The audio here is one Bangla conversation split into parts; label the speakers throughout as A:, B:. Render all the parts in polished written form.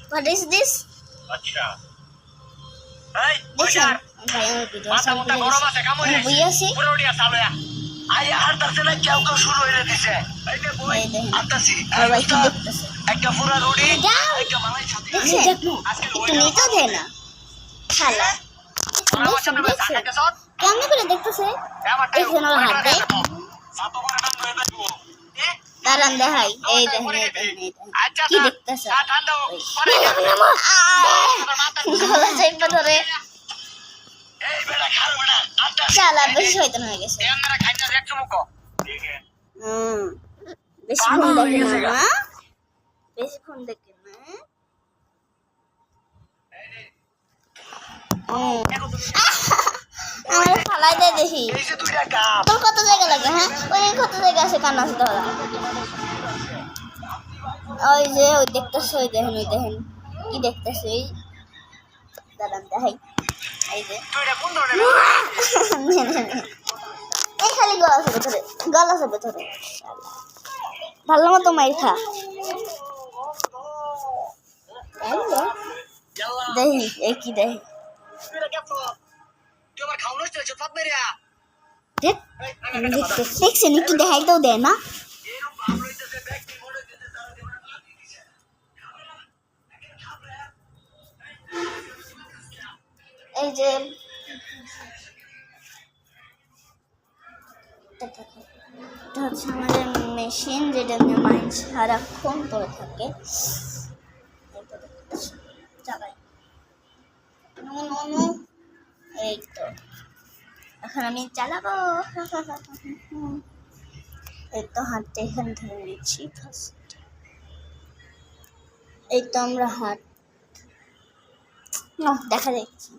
A: What is this?
B: আচ্ছা এই
A: দেখেন ভাই আমার ভিডিও
B: মাথা গরম আছে কামড়ে
A: বুঝাছি
B: পুরো উড়িয়া চালু আই আর তারতে না কেউ কেউ শুরু হয়ে দিছে এই যে বই আতাছি
A: ভাই কি দেখতেছে
B: একটা পুরো রুটি একটা মালাই সাথে
A: আজকে একটু নিতে দে না খালা
B: আমার সামনে বসে থাকতেছ
A: কেমন করে দেখতেছে এখানে ওর হাত দেয়
B: সাতো করে দাম হয়ে যাবো
A: দাঁড়ান দেখাই এই দেখেন কি দেখতেছে
B: ঠান্ডা
A: গলা চাইপা ধরে
B: এই বেটা খাও বেটা আটা
A: চালা বেশি শয়তান হয়ে গেছে
B: আমরা খাই না দেখছো মুকো ঠিক আছে
A: বেশি ফোন দেখে না বেশি ফোন দেখে না আমার ফালাই দেয় দেখি
B: এই যে দুইটা কাপ
A: তোর কত জায়গা লাগে হ্যাঁ ওই কত জায়গা আছে কান্না আছে ধরা ওই যে ওই দেখতেছে ওই দেখেন কি দেখতেছে এই দাঁড়ান দেখাই এই যে
B: দুইটা কোন ধরনের
A: এই খালি গলা আছে ভেতরে ভালো মতো মাইর খা দেখি এই কি দেখি দেখছেন একটু দেখাইতেও দেয় না এই যে এটা হচ্ছে আমাদের মেশিন যেটা নিয়ে মাইন্ড সারাক্ষণ পড়ে থাকে চালাই এই তো এখন আমি চালাবো এই তো হাতটা এখানে ধরে নিচ্ছি ফার্স্ট এই তো আমরা হাত দেখা যাচ্ছে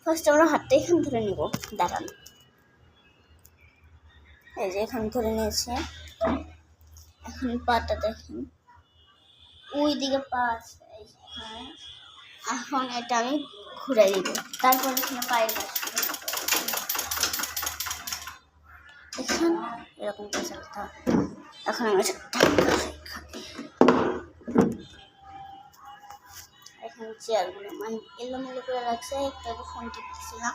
A: ফার্স্ট আমরা হাতটা এখানে ধরে নিব দাঁড়ান এই যে এখানে ধরে নিয়েছে এখন পাটা দেখেন ওই দিকে পা আছে এখন এটা আমি ঘুরাই দিব তারপর এখানে পায়ের কাছে এখন এরকম করে চলতে হবে এখন আমি এখন চেয়ারগুলো মানে এলোমেলো করে রাখছে একটু ফোন টিপতেছিলাম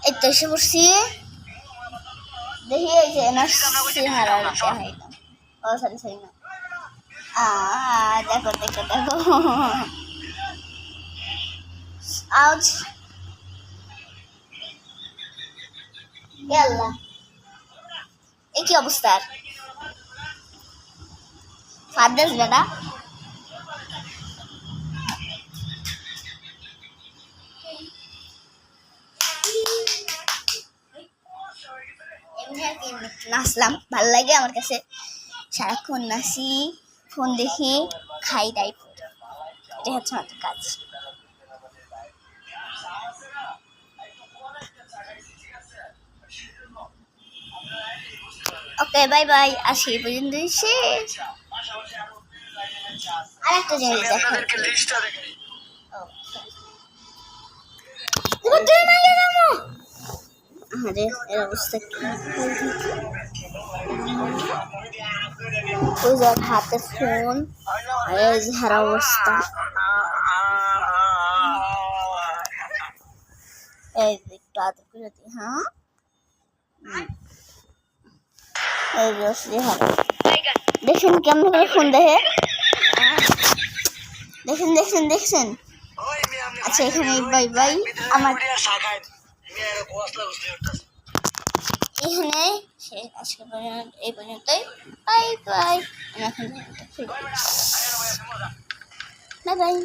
A: এই তো এসে পড়ছি দেখি এই যে না চেহারা দেখাইলাম ও সরি না দেখো আউচ ইয়াল্লা এই কি অবস্থা ফাদার্স বেটা নাচলাম ভালো লাগে আমার কাছে সারাক্ষণ নাচি ফোন দেখি খাই দাই এটা হচ্ছে আমাদের কাজ ওকে বাই বাই আসি পর্যন্ত শেষ আর একটা জিনিস দেখো আরে এর অবস্থা কি ওই যে হাতে ফোন আর এই যে হারা অবস্থা এই যে একটু আদর করে দিই হ্যাঁ এই যে অসলি হারা দেখছেন কেমন করে ফোন দেখছেন আচ্ছা এখানে বাই বাই আমার এখানে আজকে এই পর্যন্তই বাই বাই আমি এখন বাই বাই